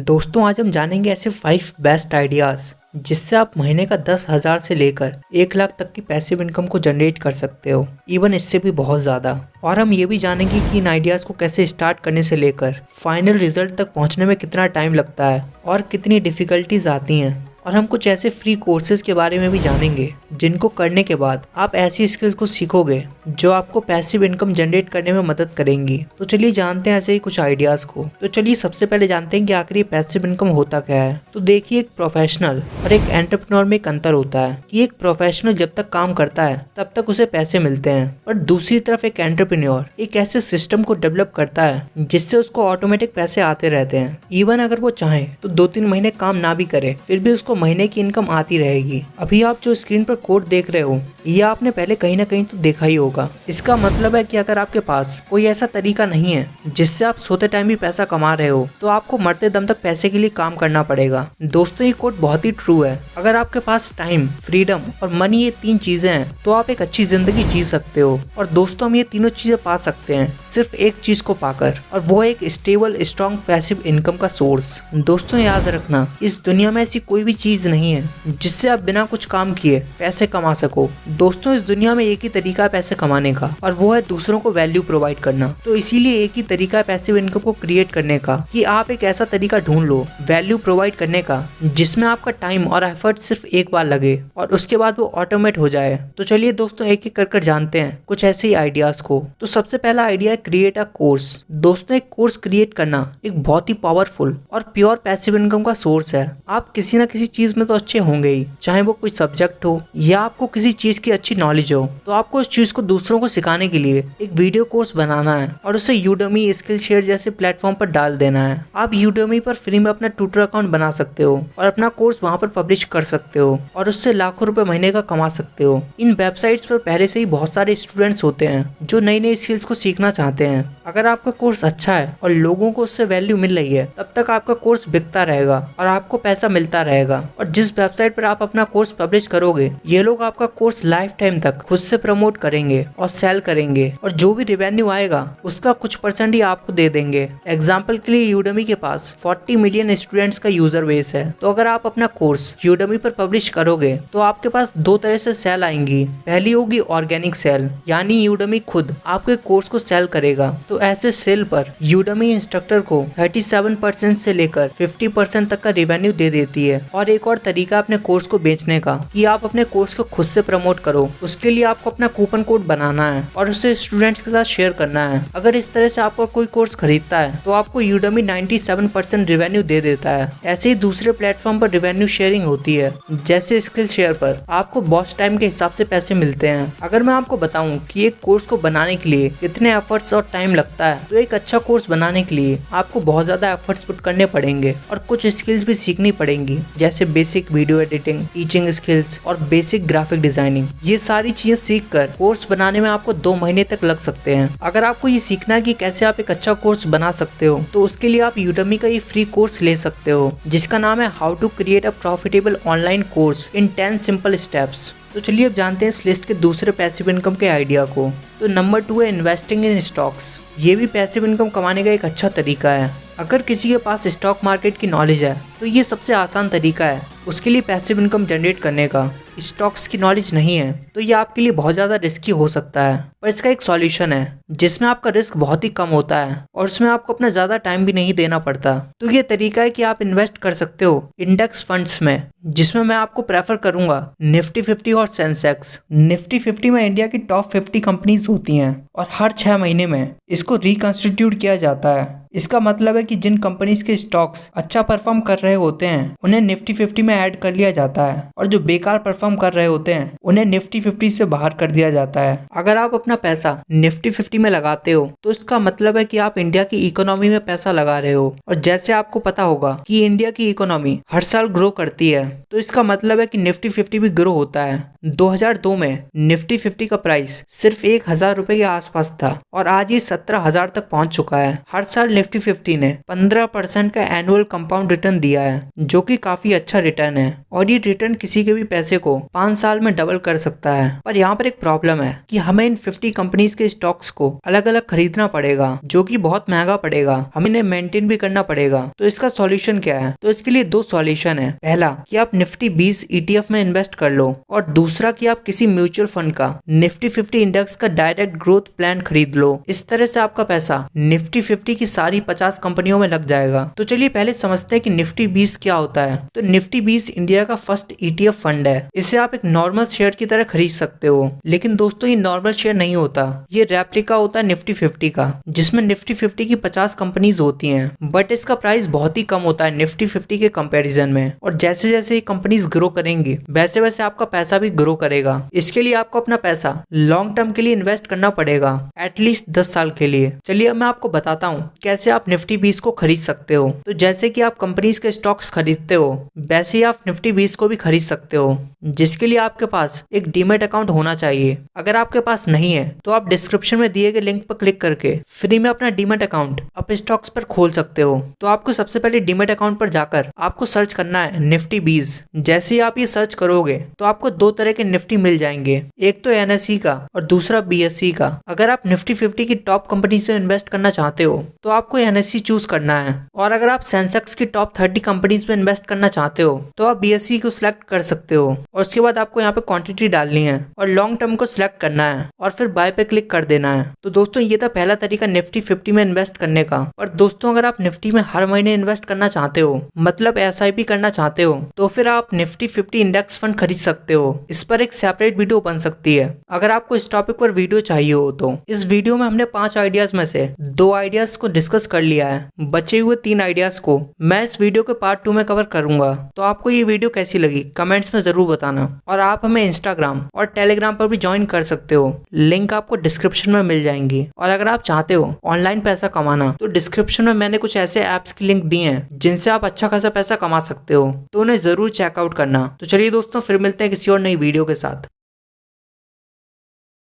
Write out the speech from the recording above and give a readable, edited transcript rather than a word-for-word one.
दोस्तों आज हम जानेंगे ऐसे 5 बेस्ट आइडियाज़ जिससे आप महीने का 10,000 से लेकर 1 लाख तक की पैसिव इनकम को जनरेट कर सकते हो, इवन इससे भी बहुत ज़्यादा। और हम ये भी जानेंगे कि इन आइडियाज़ को कैसे स्टार्ट करने से लेकर फाइनल रिजल्ट तक पहुंचने में कितना टाइम लगता है और कितनी डिफ़िकल्टीज आती हैं। और हम कुछ ऐसे फ्री कोर्सेज के बारे में भी जानेंगे जिनको करने के बाद आप ऐसी स्किल्स को सीखोगे जो आपको पैसिव इनकम जनरेट करने में मदद करेंगी। तो चलिए जानते हैं ऐसे ही कुछ आइडियाज़ को। तो चलिए सबसे पहले जानते हैं कि आखिर ये पैसिव इनकम होता क्या है। तो देखिए, एक प्रोफेशनल और एक एंटरप्रेन्योर में एक अंतर होता है कि एक प्रोफेशनल जब तक काम करता है तब तक उसे पैसे मिलते हैं, और दूसरी तरफ एक एंटरप्रेन्योर एक ऐसे सिस्टम को डेवलप करता है जिससे उसको ऑटोमेटिक पैसे आते रहते हैं। इवन अगर वो चाहे तो 2-3 महीने काम ना भी करे फिर भी उसको महीने की इनकम आती रहेगी। अभी आप जो स्क्रीन पर कोड देख रहे हो ये आपने पहले कहीं ना कहीं तो देखा ही होगा। इसका मतलब है कि अगर आपके पास कोई ऐसा तरीका नहीं है जिससे आप सोते टाइम भी पैसा कमा रहे हो तो आपको मरते दम तक पैसे के लिए काम करना पड़ेगा। दोस्तों ये कोड बहुत ही ट्रू है। अगर आपके पास टाइम, फ्रीडम और मनी ये 3 चीजें हैं तो आप एक अच्छी जिंदगी जी सकते हो। और दोस्तों हम ये तीनों चीजें पा सकते हैं सिर्फ एक चीज को पाकर, और वो है एक स्टेबल स्ट्रॉन्ग पैसिव इनकम का सोर्स। दोस्तों याद रखना, इस दुनिया में ऐसी कोई भी चीज नहीं है जिससे आप बिना कुछ काम किए पैसे कमा सको। दोस्तों इस दुनिया में एक ही तरीका है पैसे कमाने का, और वो है दूसरों को वैल्यू प्रोवाइड करना। तो इसीलिए एक ही तरीका है पैसिव इनकम को क्रिएट करने का कि आप एक ऐसा तरीका ढूंढ लो वैल्यू प्रोवाइड करने का जिसमें आपका टाइम और एफर्ट सिर्फ एक बार लगे और उसके बाद वो ऑटोमेट हो जाए। तो चलिए दोस्तों एक एक कर जानते हैं कुछ ऐसे ही आइडियाज को। तो सबसे पहला आइडिया है क्रिएट अ कोर्स। दोस्तों एक कोर्स क्रिएट करना एक बहुत ही पावरफुल और प्योर पैसिव इनकम का सोर्स है। आप किसी न किसी चीज में तो अच्छे होंगे ही, चाहे वो कोई सब्जेक्ट हो या आपको किसी चीज की अच्छी नॉलेज हो, तो आपको उस चीज को दूसरों को सिखाने के लिए एक वीडियो कोर्स बनाना है और उसे यूडेमी, स्किलशेयर जैसे प्लेटफॉर्म पर डाल देना है। आप यूडेमी पर फ्री में अपना ट्यूटर अकाउंट बना सकते हो और अपना कोर्स वहां पर पब्लिश कर सकते हो और उससे लाखों रुपए महीने का कमा सकते हो। इन वेबसाइट्स पर पहले से ही बहुत सारे स्टूडेंट्स होते हैं जो नई नई स्किल्स को सीखना चाहते हैं। अगर आपका कोर्स अच्छा है और लोगों को उससे वैल्यू मिल रही है तब तक आपका कोर्स बिकता रहेगा और आपको पैसा मिलता रहेगा। और जिस वेबसाइट पर आप अपना कोर्स पब्लिश करोगे ये लोग आपका कोर्स लाइफ टाइम तक खुद से प्रमोट करेंगे और सेल करेंगे, और जो भी रेवेन्यू आएगा उसका कुछ % ही आपको दे देंगे। एग्जाम्पल के लिए यूडेमी के पास 40 मिलियन स्टूडेंट्स का यूजर बेस है। तो अगर आप अपना कोर्स यूडेमी पर पब्लिश करोगे तो आपके पास 2 तरह से सेल आएंगी। पहली होगी ऑर्गेनिक सेल, यानी यूडेमी खुद आपके कोर्स को सेल करेगा। तो ऐसे सेल पर यूडेमी इंस्ट्रक्टर को 37% से लेकर 50% तक का रेवेन्यू दे देती है। और एक और तरीका अपने कोर्स को बेचने का कि आप अपने कोर्स को खुद से प्रमोट करो। उसके लिए आपको अपना कूपन कोड बनाना है और उसे स्टूडेंट्स के साथ शेयर करना है। अगर इस तरह से आपका कोई कोर्स खरीदता है तो आपको यूडेमी 97% रेवेन्यू दे देता है। ऐसे ही दूसरे प्लेटफॉर्म पर रेवेन्यू शेयरिंग होती है, जैसे स्किल शेयर पर आपको बॉस टाइम के हिसाब से पैसे मिलते हैं। अगर मैं आपको बताऊं कि एक कोर्स को बनाने के लिए कितने एफर्ट्स और टाइम लगता है, तो एक अच्छा कोर्स बनाने के लिए आपको बहुत ज्यादा एफर्ट्स पुट करने पड़ेंगे और कुछ स्किल्स भी सीखनी पड़ेंगी, जैसे basic video editing, teaching skills और बेसिक ग्राफिक डिजाइनिंग। ये सारी चीजें सीखकर कोर्स बनाने में आपको 2 महीने तक लग सकते हैं। अगर आपको ये सीखना है कि कैसे आप एक अच्छा कोर्स बना सकते हो तो उसके लिए आप यूडेमी का ये फ्री कोर्स ले सकते हो जिसका नाम है how to create a profitable online course in 10 simple steps. तो चलिए अब जानते हैं इस लिस्ट के दूसरे पैसिव इनकम के आइडिया को। तो नंबर 2 है इन्वेस्टिंग इन स्टॉक्स। ये भी पैसिव इनकम कमाने का एक अच्छा तरीका है। अगर किसी के पास स्टॉक मार्केट की नॉलेज है तो ये सबसे आसान तरीका है उसके लिए पैसिव इनकम जनरेट करने का। स्टॉक्स की नॉलेज नहीं है तो ये आपके लिए बहुत ज़्यादा रिस्की हो सकता है, पर इसका एक सॉल्यूशन है जिसमें आपका रिस्क बहुत ही कम होता है और उसमें आपको अपना ज़्यादा टाइम भी नहीं देना पड़ता। तो ये तरीका है कि आप इन्वेस्ट कर सकते हो इंडेक्स फंड्स में, जिसमें मैं आपको प्रेफर करूंगा निफ्टी 50 और सेंसेक्स। निफ्टी 50 में इंडिया की टॉप 50 कंपनीज होती हैं और हर 6 महीने में इसको रिकंस्टिट्यूट किया जाता है। इसका मतलब है कि जिन कंपनीज के स्टॉक्स अच्छा परफॉर्म कर रहे होते हैं उन्हें निफ्टी 50 में ऐड कर लिया जाता है, और जो बेकार परफॉर्म कर रहे होते हैं उन्हें निफ्टी 50 से बाहर कर दिया जाता है। अगर आप अपना पैसा निफ्टी 50 में लगाते हो तो इसका मतलब है कि आप इंडिया की इकोनॉमी में पैसा लगा रहे हो, और जैसे आपको पता होगा कि इंडिया की इकोनॉमी हर साल ग्रो करती है तो इसका मतलब है कि निफ्टी 50 भी ग्रो होता है। 2002 में निफ्टी 50 का प्राइस सिर्फ 1,000 रुपए के आसपास था और आज ये 17,000 तक पहुंच चुका है। हर साल निफ्टी 50 ने 15% का एनुअल कंपाउंड रिटर्न दिया है, जो कि काफी अच्छा रिटर्न है और ये रिटर्न किसी के भी पैसे को 5 साल में डबल कर सकता है। पर यहाँ पर एक प्रॉब्लम है कि हमें इन 50 कंपनीज के स्टॉक्स को अलग अलग खरीदना पड़ेगा, जो कि बहुत महंगा पड़ेगा। हमें इन्हें मेंटेन भी करना पड़ेगा। तो इसका सॉल्यूशन क्या है? तो इसके लिए दो सॉल्यूशन है। पहला कि आप निफ्टी 20 ETF में इन्वेस्ट कर लो और दूसरा कि आप किसी म्यूचुअल फंड का निफ्टी 50 इंडेक्स का डायरेक्ट ग्रोथ प्लान खरीद लो। इस तरह से आपका पैसा निफ्टी 50 की सारी 50 कंपनियों में लग जाएगा। तो चलिए पहले समझते हैं कि निफ्टी 20 क्या होता है। तो निफ्टी 20 इंडिया का फर्स्ट ETF फंड है। इसे आप एक नॉर्मल शेयर की तरह खरीद सकते हो, लेकिन दोस्तों ये नॉर्मल शेयर नहीं होता, ये रेप्लिका होता है निफ्टी 50 का, जिसमें निफ्टी 50 की 50 कंपनीज होती हैं। बट इसका प्राइस बहुत ही कम होता है निफ्टी 50 के कंपैरिजन में। और जैसे जैसे ये कंपनीज ग्रो करेंगी वैसे वैसे आपका पैसा भी ग्रो करेगा। इसके लिए आपको अपना पैसा लॉन्ग टर्म के लिए इन्वेस्ट करना पड़ेगा, एटलीस्ट 10 साल के लिए। चलिए अब मैं आपको बताता हूँ कैसे आप निफ्टी 20 को खरीद सकते हो। तो जैसे कि आप कंपनीज के स्टॉक्स खरीदते हो, वैसे ही आप निफ्टी 20 को भी खरीद सकते हो, जिसके लिए आपके पास एक डीमैट अकाउंट होना चाहिए। अगर आपके पास नहीं है तो आप डिस्क्रिप्शन में दिए गए लिंक पर क्लिक करके फ्री में अपना डीमैट अकाउंट अप स्टॉक्स पर खोल सकते हो। तो आपको सबसे पहले डीमैट अकाउंट पर जाकर आपको सर्च करना है निफ्टी 20। जैसे ही आप ये सर्च करोगे तो आपको दो तरह के निफ्टी मिल जाएंगे, एक तो NSE का और दूसरा BSE का। अगर आप निफ्टी 50 की टॉप कंपनी से इन्वेस्ट करना चाहते हो तो आपको NSE चूज करना है, और अगर आप सेंसेक्स की टॉप 30 कंपनीज में इन्वेस्ट करना चाहते हो तो आप BSE को सिलेक्ट कर सकते हो। और उसके बाद आपको यहाँ पे क्वांटिटी डालनी है और लॉन्ग टर्म को सिलेक्ट करना है और फिर बाय पे क्लिक कर देना है। तो दोस्तों ये था पहला तरीका निफ्टी 50 में इन्वेस्ट करने का। और दोस्तों अगर आप निफ्टी में हर महीने इन्वेस्ट करना चाहते हो, मतलब SIP करना चाहते हो, तो फिर आप निफ्टी 50 इंडेक्स फंड खरीद सकते हो। इस पर एक सेपरेट वीडियो बन सकती है अगर आपको इस टॉपिक पर वीडियो चाहिए हो तो। इस वीडियो में हमने 5 आइडियाज में से 2 आइडियाज को डिस्कस कर लिया है, बचे हुए 3 आइडियाज को मैं इस वीडियो के पार्ट 2 में कवर करूंगा। तो आपको ये वीडियो कैसी लगी कमेंट्स में जरूर बताना। और आप हमें इंस्टाग्राम और टेलीग्राम पर भी ज्वाइन कर सकते हो, लिंक आपको डिस्क्रिप्शन में मिल जाएंगी। और अगर आप चाहते हो ऑनलाइन पैसा कमाना तो डिस्क्रिप्शन में मैंने कुछ ऐसे ऐप्स की लिंक दी हैं जिनसे आप अच्छा खासा पैसा कमा सकते हो, तो उन्हें जरूर चेकआउट करना। तो चलिए दोस्तों फिर मिलते हैं किसी और नई वीडियो के साथ।